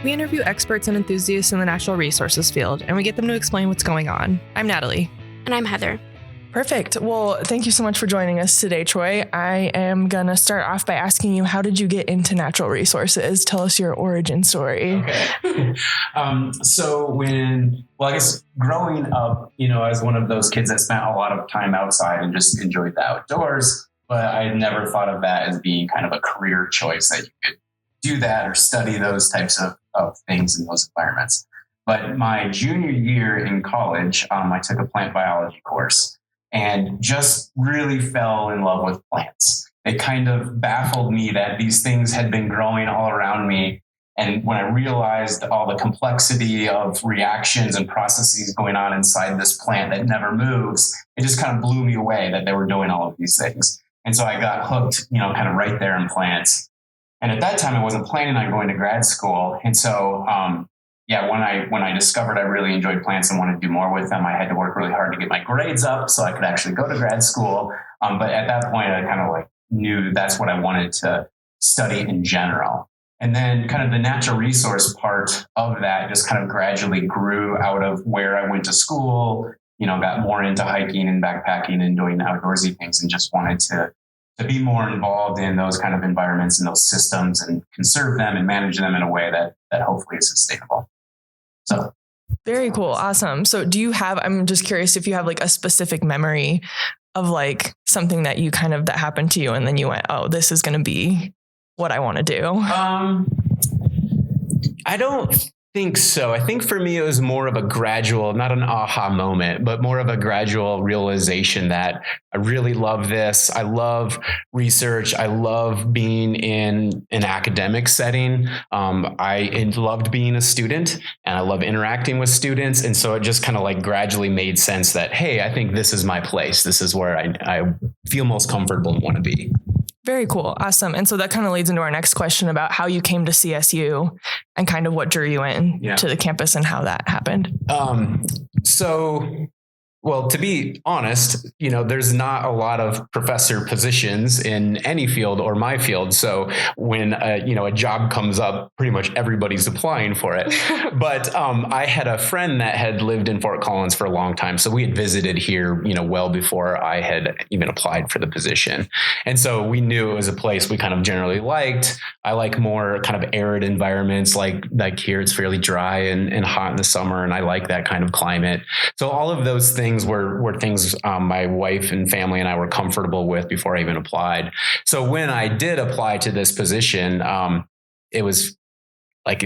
We interview experts and enthusiasts in the natural resources field, and we get them to explain what's going on. I'm Natalie. And I'm Heather. Perfect. Well, thank you so much for joining us today, Troy. I am going to start off by asking you, how did you get into natural resources? Tell us your origin story. Okay. I guess growing up, I was one of those kids that spent a lot of time outside and just enjoyed the outdoors, but I never thought of that as being kind of a career choice that you could do that or study those types of things in those environments. But my junior year in college, I took a plant biology course and just really fell in love with plants. It kind of baffled me that these things had been growing all around me. And when I realized all the complexity of reactions and processes going on inside this plant that never moves, it just kind of blew me away that they were doing all of these things. And so I got hooked, kind of right there in plants. And at that time, I wasn't planning on going to grad school. And so, when I discovered I really enjoyed plants and wanted to do more with them, I had to work really hard to get my grades up so I could actually go to grad school. But at that point, I kind of knew that's what I wanted to study in general. And then kind of the natural resource part of that just kind of gradually grew out of where I went to school, got more into hiking and backpacking and doing outdoorsy things and just wanted to be more involved in those kind of environments and those systems and conserve them and manage them in a way that hopefully is sustainable. So very cool. Awesome. So I'm just curious if you have a specific memory of something that that happened to you and then you went, oh, this is going to be what I want to do. I don't think so. I think for me, it was more of a gradual, not an aha moment, but more of a gradual realization that I really love this. I love research. I love being in an academic setting. I loved being a student and I love interacting with students. And so it just kind of gradually made sense that, hey, I think this is my place. This is where I feel most comfortable and want to be. Very cool. Awesome. And so that kind of leads into our next question about how you came to CSU and kind of what drew you in to the campus and how that happened. Well, to be honest, there's not a lot of professor positions in any field or my field. So when, a job comes up, pretty much everybody's applying for it. But I had a friend that had lived in Fort Collins for a long time. So we had visited here, well before I had even applied for the position. And so we knew it was a place we kind of generally liked. I like more kind of arid environments like here. It's fairly dry and hot in the summer. And I like that kind of climate. So all of those things were things my wife and family and I were comfortable with before I even applied. So when I did apply to this position, it was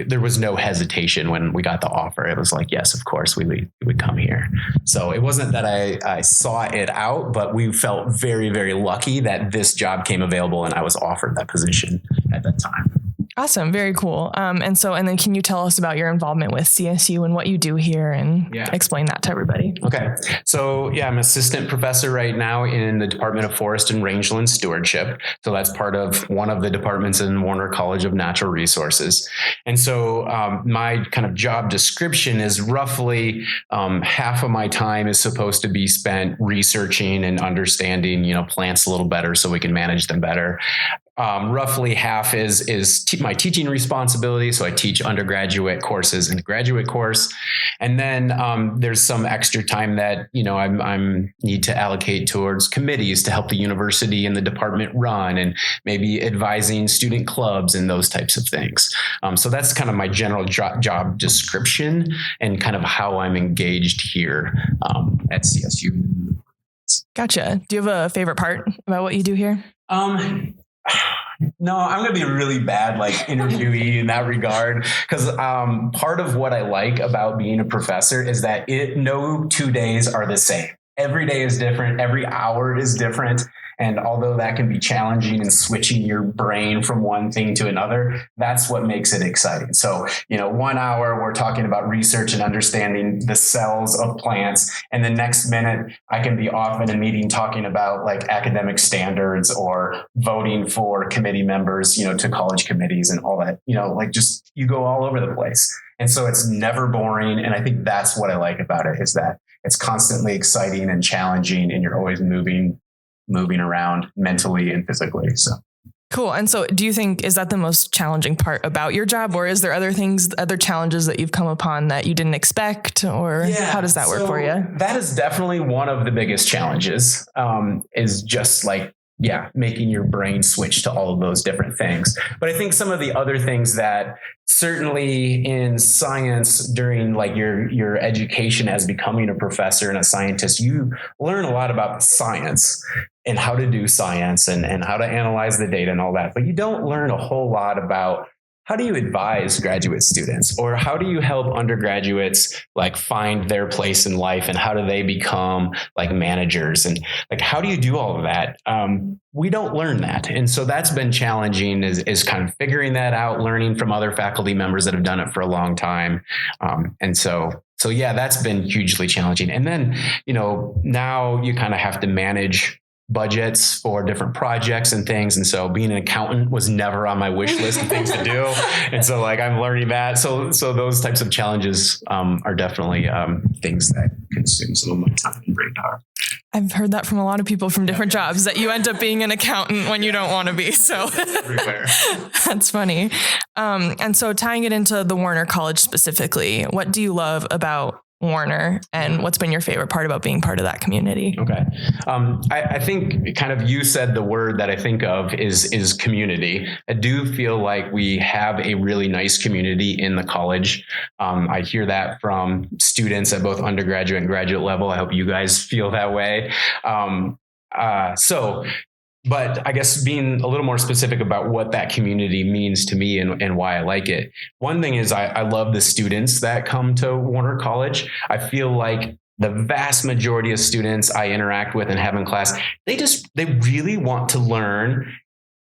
there was no hesitation when we got the offer. It was yes, of course we would come here. So it wasn't that I sought it out, but we felt very, very lucky that this job came available and I was offered that position at that time. Awesome. Very cool. And then can you tell us about your involvement with CSU and what you do here and explain that to everybody? Okay. So I'm assistant professor right now in the Department of Forest and Rangeland Stewardship. So that's part of one of the departments in Warner College of Natural Resources. And so my kind of job description is roughly half of my time is supposed to be spent researching and understanding, plants a little better so we can manage them better. Roughly half is my teaching responsibility. So I teach undergraduate courses and graduate course. And then there's some extra time that, I'm need to allocate towards committees to help the university and the department run and maybe advising student clubs and those types of things. So that's kind of my general job description and kind of how I'm engaged here at CSU. Gotcha. Do you have a favorite part about what you do here? No, I'm going to be a really bad interviewee in that regard because part of what I like about being a professor is that no 2 days are the same. Every day is different. Every hour is different. And although that can be challenging and switching your brain from one thing to another, that's what makes it exciting. So, 1 hour, we're talking about research and understanding the cells of plants. And the next minute, I can be off in a meeting talking about academic standards or voting for committee members, to college committees and all that, just you go all over the place. And so it's never boring. And I think that's what I like about it is that it's constantly exciting and challenging and you're always moving around mentally and physically. So Cool. And so do you think, is that the most challenging part about your job, or is there other challenges that you've come upon that you didn't expect, or how does that work for you? That is definitely one of the biggest challenges, is just like, making your brain switch to all of those different things. But I think some of the other things that certainly in science during like your education as becoming a professor and a scientist, you learn a lot about the science and how to do science and how to analyze the data and all that. But you don't learn a whole lot about how do you advise graduate students, or how do you help undergraduates like find their place in life, and how do they become like managers, and like how do you do all of that? We don't learn that. And so that's been challenging, is kind of figuring that out, learning from other faculty members that have done it for a long time. And so that's been hugely challenging. And then, now you kind of have to manage budgets for different projects and things. And so being an accountant was never on my wish list of things to do. And so like I'm learning that. So those types of challenges are definitely things that consume some of my time and brain power. I've heard that from a lot of people from different jobs, that you end up being an accountant when you don't want to be. So that's funny. And so tying it into the Warner College specifically, what do you love about Warner, and what's been your favorite part about being part of that community? Okay. I think kind of you said the word that I think of is community. I do feel like we have a really nice community in the college. I hear that from students at both undergraduate and graduate level. I hope you guys feel that way. But I guess being a little more specific about what that community means to me and why I like it. One thing is I love the students that come to Warner College. I feel like the vast majority of students I interact with and have in class, they really want to learn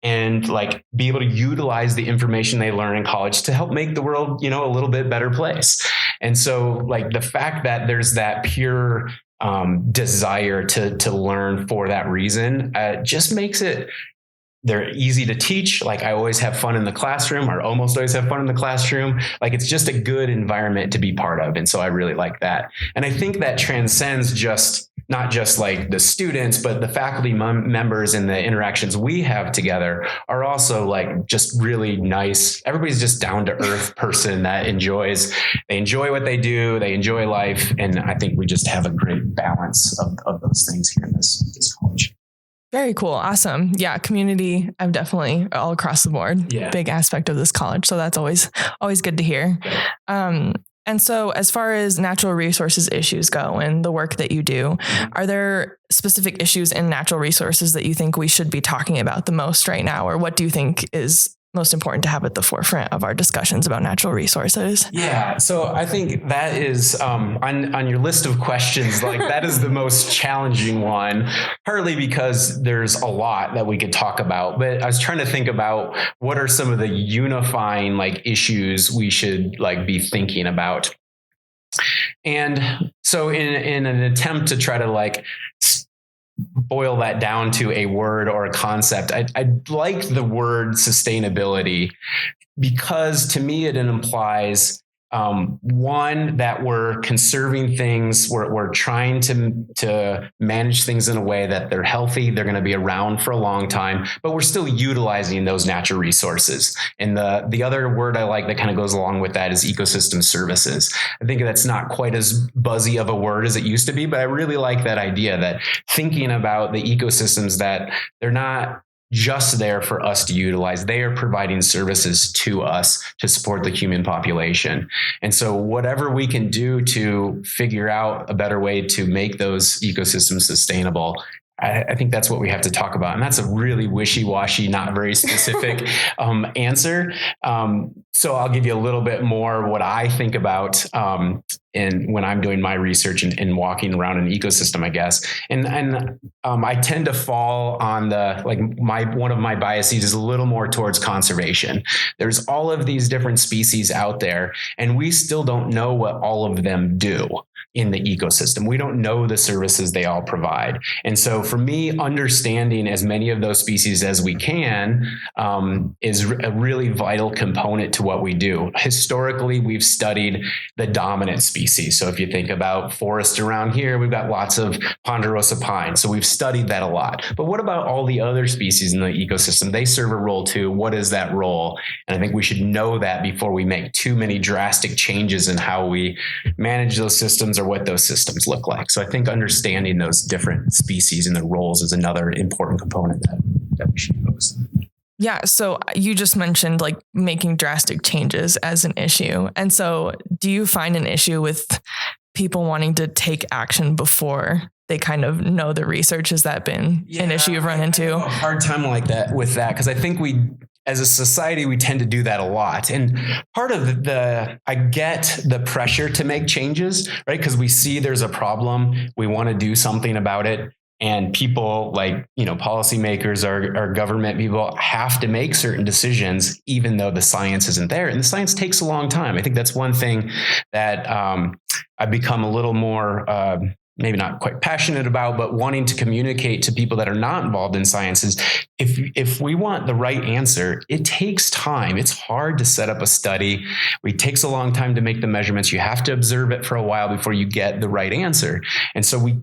and like be able to utilize the information they learn in college to help make the world, a little bit better place. And so like the fact that there's that pure desire to learn for that reason just makes it, they're easy to teach. Like I always have fun in the classroom, or almost always have fun in the classroom. Like it's just a good environment to be part of. And so I really like that. And I think that transcends not just like the students, but the faculty members and the interactions we have together are also like just really nice. Everybody's just down to earth person that they enjoy what they do. They enjoy life. And I think we just have a great balance of those things here in this college. Very cool. Awesome. Yeah. Community. I'm definitely all across the board. Yeah. Big aspect of this college. So that's always good to hear. And so as far as natural resources issues go and the work that you do, are there specific issues in natural resources that you think we should be talking about the most right now? Or what do you think is most important to have at the forefront of our discussions about natural resources? Yeah. So I think that is on your list of questions, like that is the most challenging one, partly because there's a lot that we could talk about. But I was trying to think about what are some of the unifying like issues we should like be thinking about. And so in an attempt to try to like boil that down to a word or a concept, I like the word sustainability, because to me it implies one, that we're conserving things, we're trying to manage things in a way that they're healthy, they're going to be around for a long time, but we're still utilizing those natural resources. And the other word I like that kind of goes along with that is ecosystem services. I think that's not quite as buzzy of a word as it used to be, but I really like that idea, that thinking about the ecosystems, that they're not just there for us to utilize. They are providing services to us to support the human population. And so whatever we can do to figure out a better way to make those ecosystems sustainable, I think that's what we have to talk about. And that's a really wishy-washy, not very specific answer. So I'll give you a little bit more what I think about when I'm doing my research and walking around an ecosystem, I guess. And I tend to fall on one of my biases is a little more towards conservation. There's all of these different species out there, and we still don't know what all of them do. in the ecosystem. We don't know the services they all provide. And so for me, understanding as many of those species as we can is a really vital component to what we do. Historically, we've studied the dominant species. So if you think about forest around here, we've got lots of ponderosa pine. So we've studied that a lot. But what about all the other species in the ecosystem? They serve a role too. What is that role? And I think we should know that before we make too many drastic changes in how we manage those systems or what those systems look like. So I think understanding those different species and their roles is another important component that we should focus on. Yeah. So you just mentioned like making drastic changes as an issue. And so do you find an issue with people wanting to take action before they kind of know the research? Has that been an issue you've run into? I have a hard time like that with that, because I think as a society, we tend to do that a lot. And part of I get the pressure to make changes, right? Because we see there's a problem. We want to do something about it. And people like, policymakers or government people have to make certain decisions, even though the science isn't there. And the science takes a long time. I think that's one thing that I've become a little more maybe not quite passionate about, but wanting to communicate to people that are not involved in sciences. If we want the right answer, it takes time. It's hard to set up a study. It takes a long time to make the measurements. You have to observe it for a while before you get the right answer. And so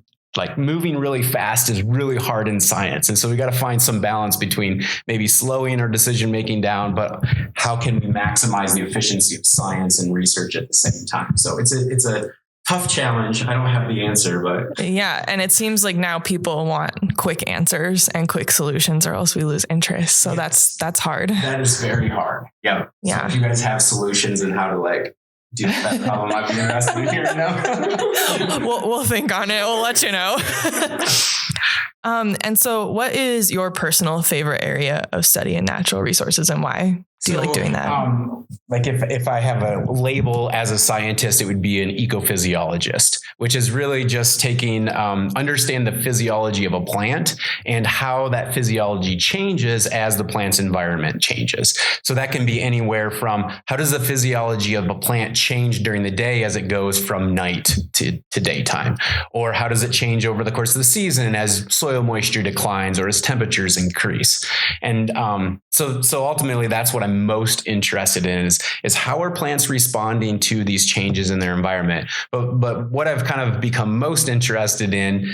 moving really fast is really hard in science. And so we got to find some balance between maybe slowing our decision making down, but how can we maximize the efficiency of science and research at the same time? So it's a tough challenge. I don't have the answer, but yeah. And it seems like now people want quick answers and quick solutions, or else we lose interest. So that's hard. That is very hard. Yeah. Yeah. So if you guys have solutions and how to do that problem, I'd be interested in hearing them. We'll think on it. We'll let you know. And so what is your personal favorite area of study in natural resources, and why do you like doing that? If I have a label as a scientist, it would be an ecophysiologist, which is really just understand the physiology of a plant and how that physiology changes as the plant's environment changes. So that can be anywhere from how does the physiology of a plant change during the day as it goes from night to daytime? Or how does it change over the course of the season as soil moisture declines or as temperatures increase? And so ultimately, that's what I'm most interested in is how are plants responding to these changes in their environment? But what I've kind of become most interested in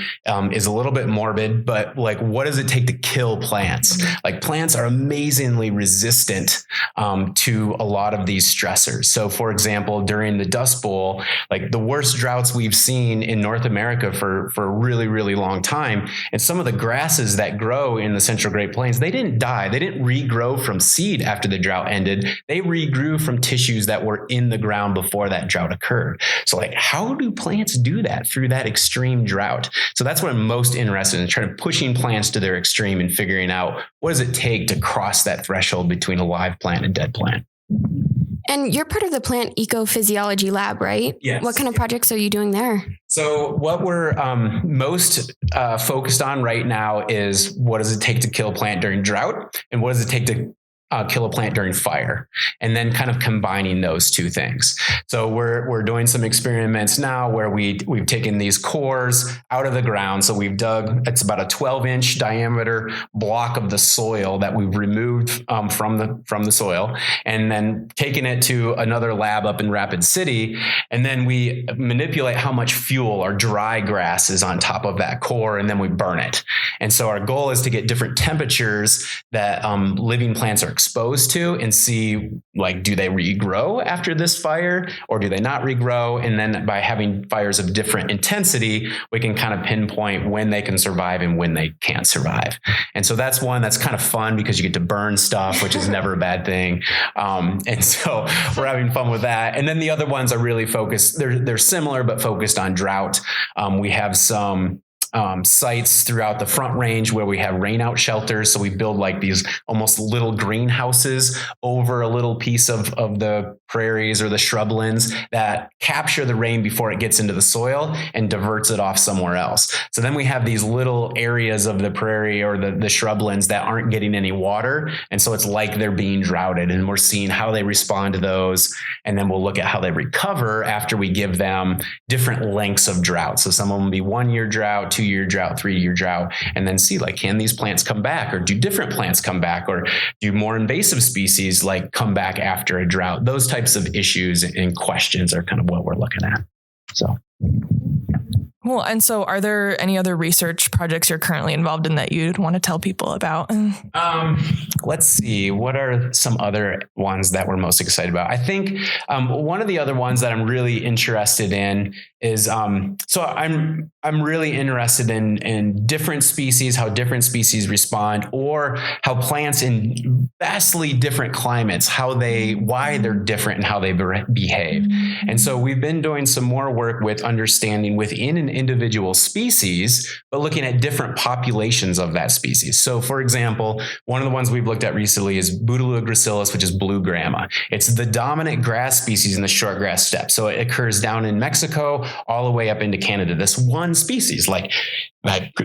is a little bit morbid, but what does it take to kill plants? Mm-hmm. Plants are amazingly resistant to a lot of these stressors. So for example, during the Dust Bowl, the worst droughts we've seen in North America for a really, really long time. And some of the grasses that grow in the Central Great Plains, they didn't die. They didn't regrow from seed after the drought ended. They regrew from tissues that were in the ground before that drought occurred. So how do plants do that through that extreme drought? So that's what I'm most interested in, trying to pushing plants to their extreme and figuring out what does it take to cross that threshold between a live plant and a dead plant. And you're part of the plant ecophysiology lab, right? Yes. What kind of projects are you doing there? So what we're most focused on right now is what does it take to kill a plant during drought, and what does it take to kill a plant during fire, and then kind of combining those two things. So we're doing some experiments now where we've taken these cores out of the ground. So we've dug, it's about a 12-inch diameter block of the soil that we've removed from the soil, and then taken it to another lab up in Rapid City. And then we manipulate how much fuel or dry grass is on top of that core, and then we burn it. And so our goal is to get different temperatures that living plants are exposed to, and see do they regrow after this fire, or do they not regrow? And then by having fires of different intensity, we can kind of pinpoint when they can survive and when they can't survive. And so that's one that's kind of fun because you get to burn stuff, which is never a bad thing. And so we're having fun with that. And then the other ones are really focused. They're similar, but focused on drought. We have some sites throughout the Front Range where we have rain out shelters. So we build like these almost little greenhouses over a little piece of the prairies or the shrublands that capture the rain before it gets into the soil and diverts it off somewhere else. So then we have these little areas of the prairie or the shrublands that aren't getting any water. And so it's like they're being droughted, and we're seeing how they respond to those. And then we'll look at how they recover after we give them different lengths of drought. So some of them will be 1 year drought, 2 year drought, 3 year drought, and then see like, can these plants come back, or do different plants come back, or do more invasive species like come back after a drought? Those types of issues and questions are kind of what we're looking at. So. Cool. And so are there any other research projects you're currently involved in that you'd want to tell people about? Let's see. What are some other ones that we're most excited about? I think one of the other ones that I'm really interested in is, so I'm really interested in different species, how different species respond, or how plants in vastly different climates, why they're different and how they behave. And so we've been doing some more work with understanding within an individual species, but looking at different populations of that species. So for example, one of the ones we've looked at recently is Bouteloua gracilis, which is blue grama. It's the dominant grass species in the shortgrass steppe. So it occurs down in Mexico all the way up into Canada. This one species, like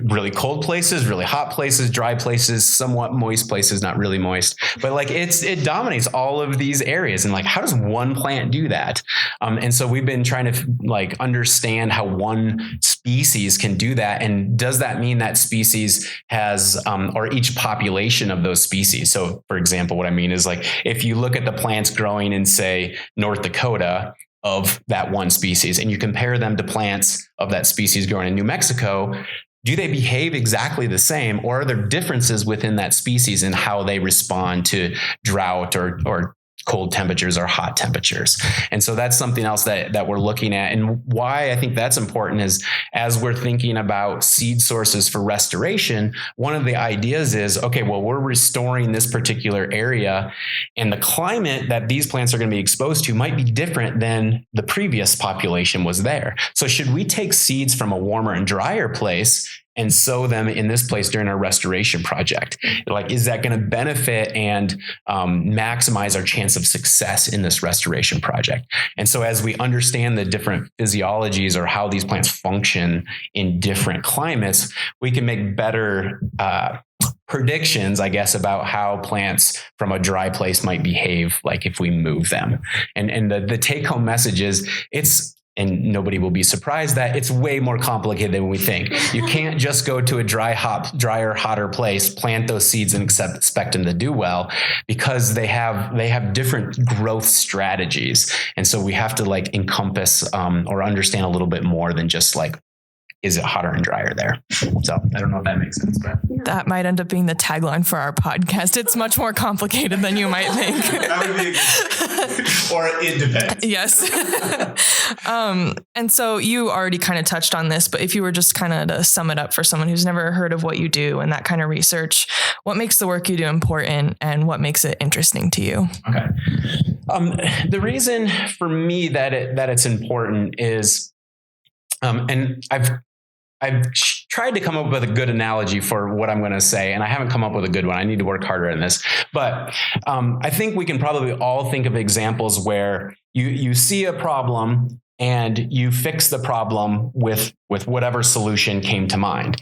really cold places, really hot places, dry places, somewhat moist places, not really moist, but like it dominates all of these areas. And like, how does one plant do that? And so we've been trying to like understand how one species can do that. And does that mean that species has, or each population of those species? So for example, what I mean is like, if you look at the plants growing in say, North Dakota, of that one species, and you compare them to plants of that species growing in New Mexico, do they behave exactly the same, or are there differences within that species in how they respond to drought or cold temperatures or hot temperatures? And so that's something else that we're looking at. And why I think that's important is as we're thinking about seed sources for restoration, one of the ideas is, okay, well, we're restoring this particular area, and the climate that these plants are going to be exposed to might be different than the previous population was there. So should we take seeds from a warmer and drier place and sow them in this place during our restoration project? Like, is that going to benefit and maximize our chance of success in this restoration project? And so as we understand the different physiologies or how these plants function in different climates, we can make better predictions, I guess, about how plants from a dry place might behave, like if we move them. And the take home message is and nobody will be surprised that it's way more complicated than we think. You can't just go to a drier, hotter place, plant those seeds and expect them to do well, because they have different growth strategies. And so we have to like encompass or understand a little bit more than just like, is it hotter and drier there? So I don't know if that makes sense, but that might end up being the tagline for our podcast. It's much more complicated than you might think. That would be a good, or it depends. Yes. And so you already kind of touched on this, but if you were just kind of to sum it up for someone who's never heard of what you do and that kind of research, what makes the work you do important and what makes it interesting to you? Okay. The reason for me that it's important is, and I've tried to come up with a good analogy for what I'm going to say, and I haven't come up with a good one. I need to work harder on this. But I think we can probably all think of examples where you see a problem and you fix the problem with whatever solution came to mind.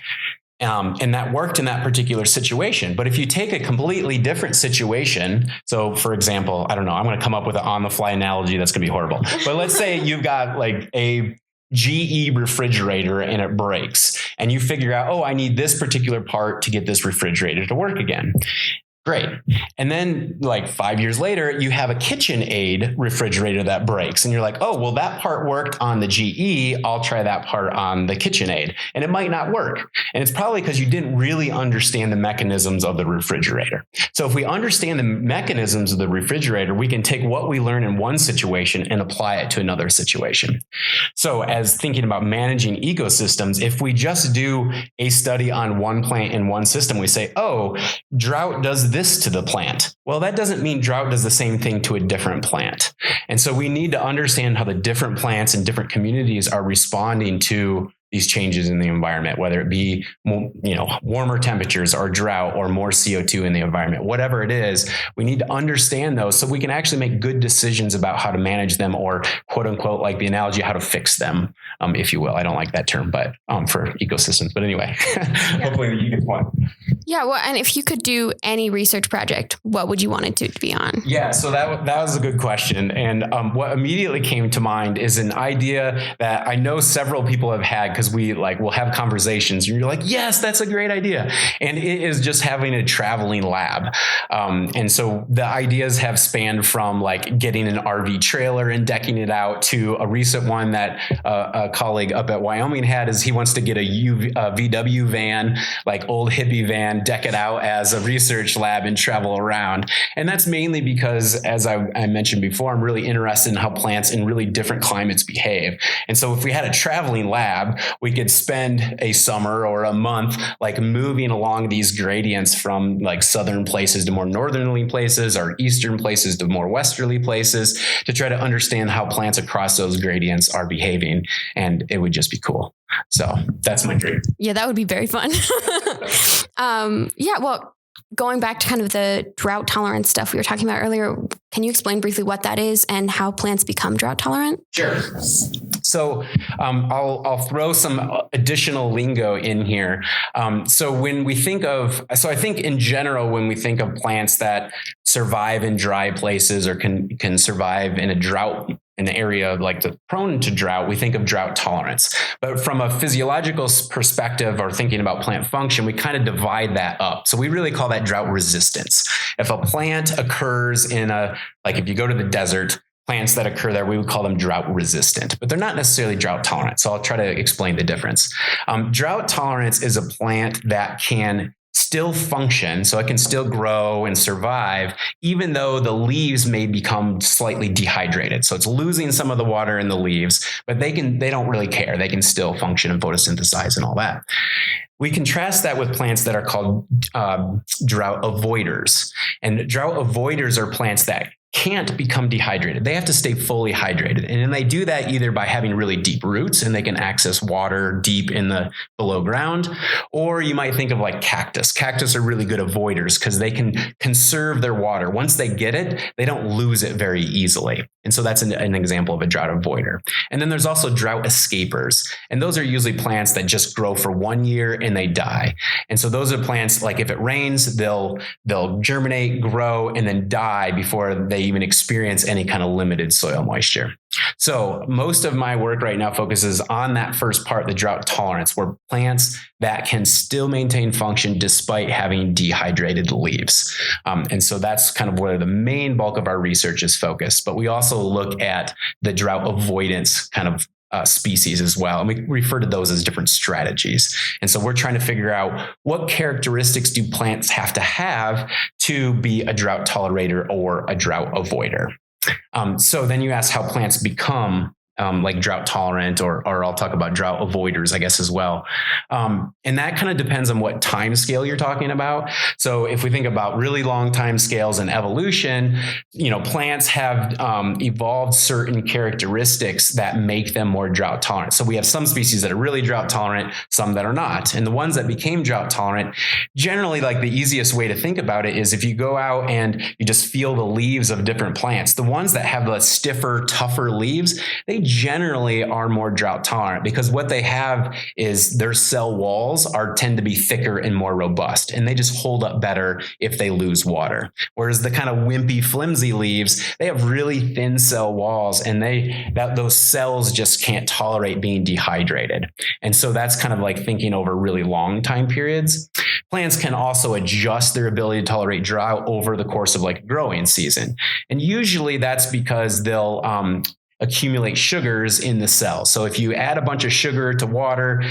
And that worked in that particular situation. But if you take a completely different situation, so for example, I don't know, I'm going to come up with an on-the-fly analogy that's going to be horrible. But let's say you've got like a GE refrigerator and it breaks, and you figure out, oh, I need this particular part to get this refrigerator to work again. Great. And then like 5 years later, you have a KitchenAid refrigerator that breaks, and you're like, oh, well, that part worked on the GE. I'll try that part on the KitchenAid. And it might not work. And it's probably because you didn't really understand the mechanisms of the refrigerator. So if we understand the mechanisms of the refrigerator, we can take what we learn in one situation and apply it to another situation. So as thinking about managing ecosystems, if we just do a study on one plant in one system, we say, oh, drought does this to the plant. Well, that doesn't mean drought does the same thing to a different plant. And so we need to understand how the different plants and different communities are responding to these changes in the environment, whether it be, warmer temperatures or drought or more CO2 in the environment, whatever it is, we need to understand those so we can actually make good decisions about how to manage them, or quote unquote, like the analogy, how to fix them, if you will. I don't like that term, but for ecosystems. But anyway, hopefully you get one. Yeah. Well, and if you could do any research project, what would you want it to be on? Yeah. So that was a good question. And what immediately came to mind is an idea that I know several people have had, because we'll have conversations and you're like, yes, that's a great idea. And it is just having a traveling lab. And so the ideas have spanned from like getting an RV trailer and decking it out, to a recent one that a colleague up at Wyoming had, is he wants to get a VW van, like old hippie van, deck it out as a research lab and travel around. And that's mainly because, as I mentioned before, I'm really interested in how plants in really different climates behave. And so if we had a traveling lab, we could spend a summer or a month like moving along these gradients from like southern places to more northerly places, or eastern places to more westerly places, to try to understand how plants across those gradients are behaving. And it would just be cool. So that's my dream. Yeah, that would be very fun. Well, going back to kind of the drought tolerant stuff we were talking about earlier, can you explain briefly what that is and how plants become drought tolerant? Sure. So I'll throw some additional lingo in here. So I think in general, when we think of plants that survive in dry places or can survive in a drought, an area like the prone to drought, we think of drought tolerance. But from a physiological perspective, or thinking about plant function, we kind of divide that up. So we really call that drought resistance. If a plant occurs if you go to the desert, plants that occur there, we would call them drought resistant, but they're not necessarily drought tolerant. So I'll try to explain the difference. Drought tolerance is a plant that can still function, so it can still grow and survive, even though the leaves may become slightly dehydrated. So it's losing some of the water in the leaves, but they don't really care. They can still function and photosynthesize and all that. We contrast that with plants that are called drought avoiders. And drought avoiders are plants that can't become dehydrated. They have to stay fully hydrated. And then they do that either by having really deep roots, and they can access water deep in the below ground, or you might think of like cactus. Cactus are really good avoiders because they can conserve their water. Once they get it, they don't lose it very easily. And so that's an example of a drought avoider. And then there's also drought escapers. And those are usually plants that just grow for 1 year and they die. And so those are plants, like if it rains, they'll germinate, grow, and then die before they even experience any kind of limited soil moisture. So most of my work right now focuses on that first part, the drought tolerance, where plants that can still maintain function despite having dehydrated leaves. And so that's kind of where the main bulk of our research is focused. But we also look at the drought avoidance kind of species as well. And we refer to those as different strategies. And so we're trying to figure out what characteristics do plants have to be a drought tolerator or a drought avoider. So then you ask how plants become like drought tolerant, or I'll talk about drought avoiders, I guess, as well. And that kind of depends on what time scale you're talking about. So if we think about really long time scales in evolution, plants have evolved certain characteristics that make them more drought tolerant. So we have some species that are really drought tolerant, some that are not. And the ones that became drought tolerant, generally, like the easiest way to think about it is if you go out and you just feel the leaves of different plants, the ones that have the stiffer, tougher leaves, they generally are more drought tolerant, because what they have is their cell walls tend to be thicker and more robust, and they just hold up better if they lose water. Whereas the kind of wimpy, flimsy leaves, they have really thin cell walls, and those cells just can't tolerate being dehydrated. And so that's kind of like thinking over really long time periods. Plants can also adjust their ability to tolerate drought over the course of like a growing season. And usually that's because they'll accumulate sugars in the cell. So if you add a bunch of sugar to water,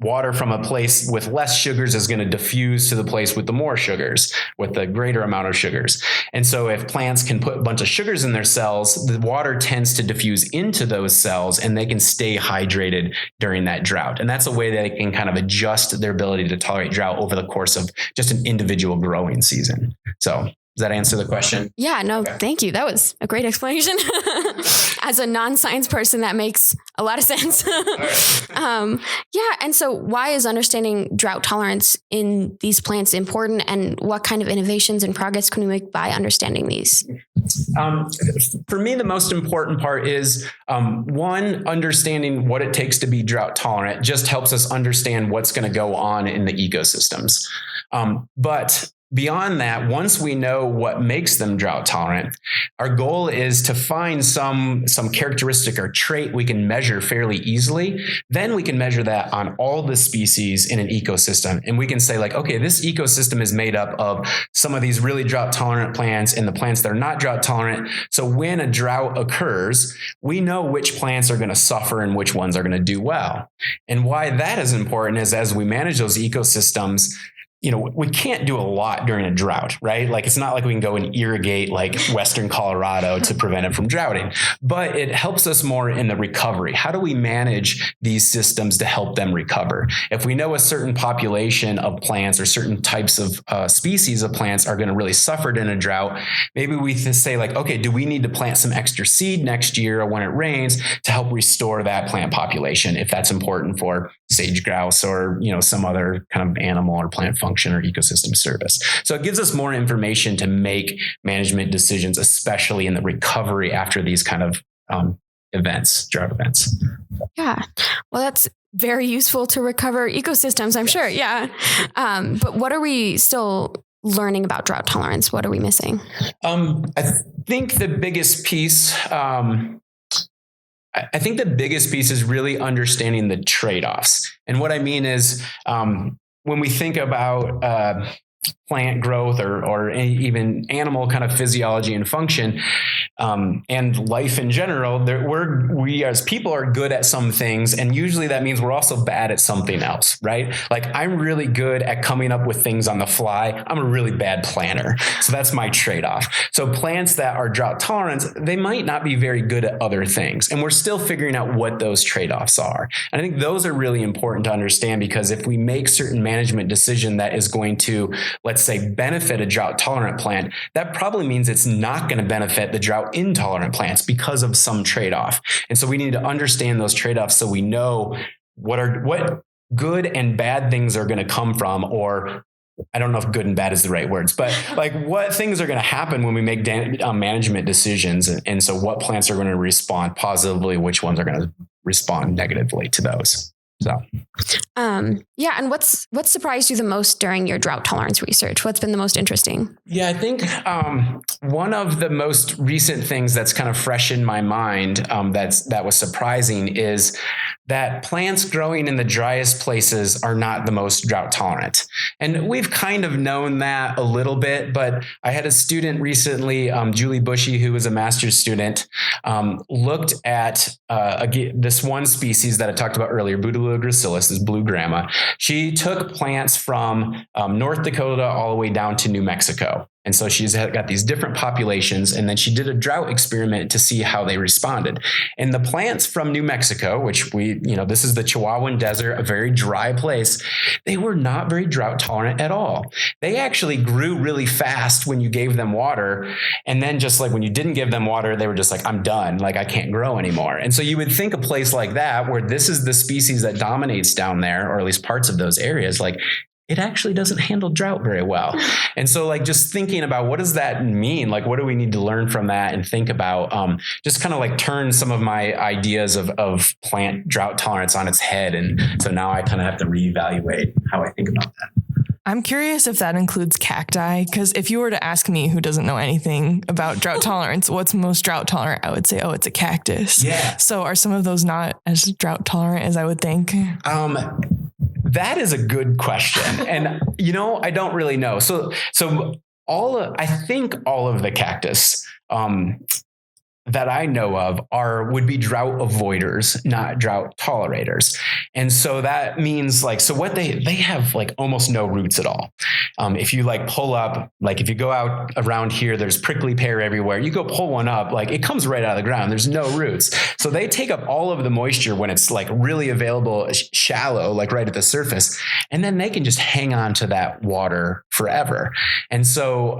water from a place with less sugars is going to diffuse to the place with the more sugars, with the greater amount of sugars. And so if plants can put a bunch of sugars in their cells, the water tends to diffuse into those cells and they can stay hydrated during that drought. And that's a way that they can kind of adjust their ability to tolerate drought over the course of just an individual growing season. So Does that answer the question? Yeah, no, okay. Thank you. That was a great explanation. As a non-science person, that makes a lot of sense. Yeah. And so why is understanding drought tolerance in these plants important, and what kind of innovations and progress can we make by understanding these? For me, the most important part is, one, understanding what it takes to be drought tolerant just helps us understand what's going to go on in the ecosystems. But beyond that, once we know what makes them drought tolerant, our goal is to find some characteristic or trait we can measure fairly easily. Then we can measure that on all the species in an ecosystem. And we can say like, okay, this ecosystem is made up of some of these really drought tolerant plants and the plants that are not drought tolerant. So when a drought occurs, we know which plants are going to suffer and which ones are going to do well. And why that is important is as we manage those ecosystems, we can't do a lot during a drought, right? Like it's not like we can go and irrigate like Western Colorado to prevent it from droughting, but it helps us more in the recovery. How do we manage these systems to help them recover? If we know a certain population of plants or certain types of species of plants are going to really suffer in a drought, maybe we say like, okay, do we need to plant some extra seed next year when it rains to help restore that plant population if that's important for sage grouse or some other kind of animal or plant function or ecosystem service. So it gives us more information to make management decisions, especially in the recovery after these kind of drought events. Yeah. Well, that's very useful to recover ecosystems, I'm sure. Yeah. But what are we still learning about drought tolerance? What are we missing? I think the biggest piece is really understanding the trade-offs. And what I mean is, when we think about plant growth or even animal kind of physiology and function, and life in general, we as people are good at some things, and usually that means we're also bad at something else, right? Like I'm really good at coming up with things on the fly. I'm a really bad planner. So that's my trade-off. So plants that are drought tolerant, they might not be very good at other things. And we're still figuring out what those trade-offs are. And I think those are really important to understand, because if we make certain management decision that is going to, let's say, benefit a drought tolerant plant, that probably means it's not going to benefit the drought intolerant plants because of some trade-off. And so we need to understand those trade-offs so we know what good and bad things are going to come from, or I don't know if good and bad is the right words, but like what things are going to happen when we make management decisions. And so what plants are going to respond positively, which ones are going to respond negatively to those. So, yeah. And what's surprised you the most during your drought tolerance research? What's been the most interesting? Yeah, I think one of the most recent things that's kind of fresh in my mind that was surprising is that plants growing in the driest places are not the most drought tolerant. And we've kind of known that a little bit, but I had a student recently, Julie Bushy, who was a master's student, looked at this one species that I talked about earlier, Bouteloua gracilis, this blue grama. She took plants from North Dakota all the way down to New Mexico. And so she's got these different populations, and then she did a drought experiment to see how they responded. And the plants from New Mexico, which this is the Chihuahuan Desert, a very dry place, they were not very drought tolerant at all. They actually grew really fast when you gave them water. And then just like when you didn't give them water, they were just like, I'm done. Like I can't grow anymore. And so you would think a place like that, where this is the species that dominates down there, or at least parts of those areas, like it actually doesn't handle drought very well. And so like just thinking about what does that mean? Like, what do we need to learn from that and think about, just kind of like turn some of my ideas of plant drought tolerance on its head. And so now I kind of have to reevaluate how I think about that. I'm curious if that includes cacti, because if you were to ask me, who doesn't know anything about drought tolerance, what's most drought tolerant, I would say, oh, it's a cactus. Yeah. So are some of those not as drought tolerant as I would think? That is a good question. And, I don't really know. So I think all of the cactus, that I know of would be drought avoiders, not drought tolerators. And so that means what they have like almost no roots at all. If you like pull up, like if you go out around here, there's prickly pear everywhere. You go pull one up, like it comes right out of the ground. There's no roots. So they take up all of the moisture when it's like really available, shallow, like right at the surface. And then they can just hang on to that water forever. And so,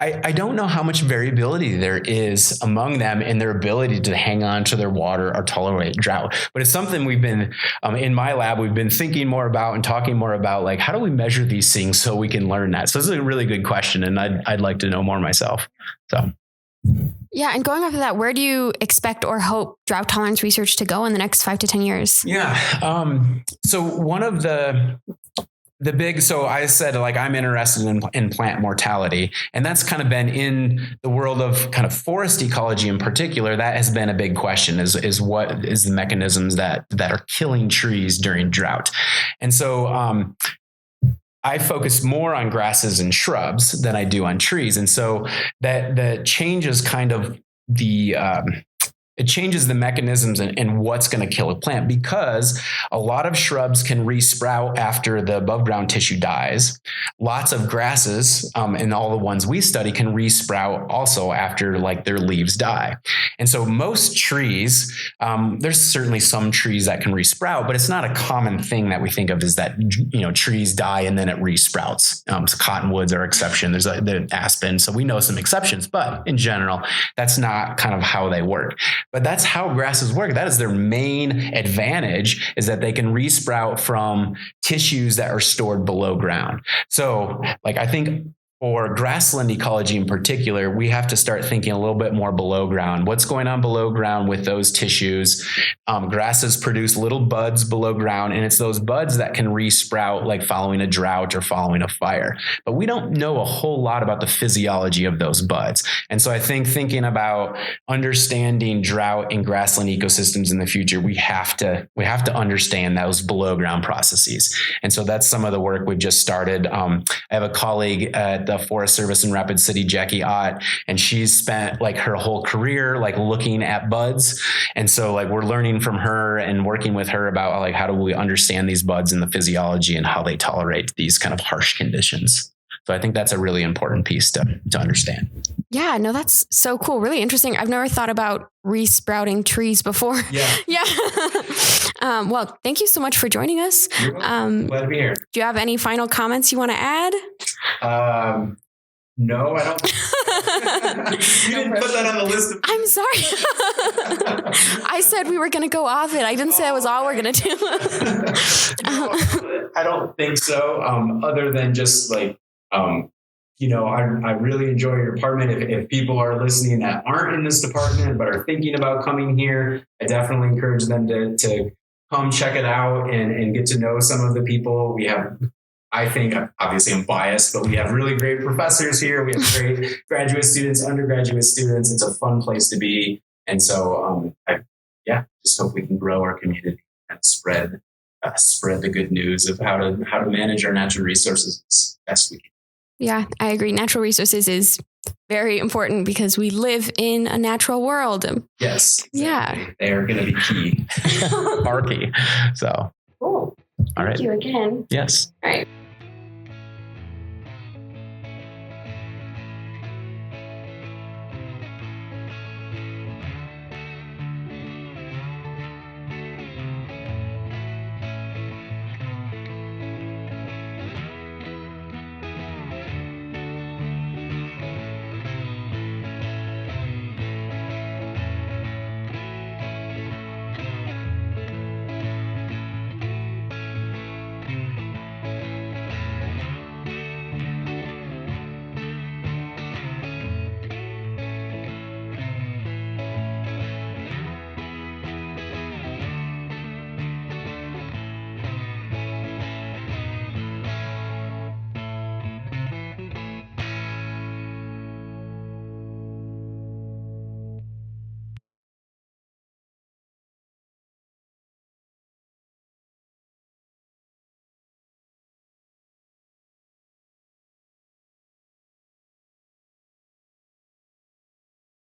I don't know how much variability there is among them in their ability to hang on to their water or tolerate drought. But it's something we've been, in my lab, we've been thinking more about and talking more about, like, how do we measure these things so we can learn that? So this is a really good question, and I'd like to know more myself. So. Yeah. And going off of that, where do you expect or hope drought tolerance research to go in the next 5 to 10 years? Yeah. So one of the big, so I said, like, I'm interested in plant mortality, and that's kind of been in the world of kind of forest ecology in particular. That has been a big question, is what is the mechanisms that are killing trees during drought. And so, I focus more on grasses and shrubs than I do on trees. And so that changes kind of it changes the mechanisms and what's going to kill a plant, because a lot of shrubs can resprout after the above ground tissue dies. Lots of grasses, and all the ones we study, can resprout also after, like, their leaves die. And so most trees, there's certainly some trees that can resprout, but it's not a common thing that we think of, is that, trees die and then it resprouts. So cottonwoods are exception. There's the aspen. So we know some exceptions, but in general, that's not kind of how they work. But that's how grasses work. That is their main advantage, is that they can resprout from tissues that are stored below ground. So, like, I think for grassland ecology in particular, we have to start thinking a little bit more below ground. What's going on below ground with those tissues? Grasses produce little buds below ground, and it's those buds that can resprout, like following a drought or following a fire. But we don't know a whole lot about the physiology of those buds. And so I think thinking about understanding drought in grassland ecosystems in the future, we have to understand those below ground processes. And so that's some of the work we've just started. I have a colleague at the Forest Service in Rapid City, Jackie Ott, and she's spent, like, her whole career, like, looking at buds. And so, like, we're learning from her and working with her about, like, how do we understand these buds and the physiology and how they tolerate these kind of harsh conditions. So I think that's a really important piece to understand. Yeah, no, that's so cool. Really interesting. I've never thought about resprouting trees before. Yeah. Yeah. Well, thank you so much for joining us. Glad to be here. Do you have any final comments you want to add? No, I don't. You didn't put that on the list. I'm sorry. I said we were going to go off it. I didn't say that was all we're going to do. I don't think so. Other than just, like, I really enjoy your department. If people are listening that aren't in this department but are thinking about coming here, I definitely encourage them to come check it out and get to know some of the people. We have, I think, obviously I'm biased, but we have really great professors here. We have great graduate students, undergraduate students. It's a fun place to be. And so, I just hope we can grow our community and spread the good news of how to manage our natural resources as best we can. Yeah, I agree. Natural resources is very important because we live in a natural world. Yes. Exactly. Yeah. They are going to be key. Our key. So. Cool. All right. Thank you again. Yes. All right.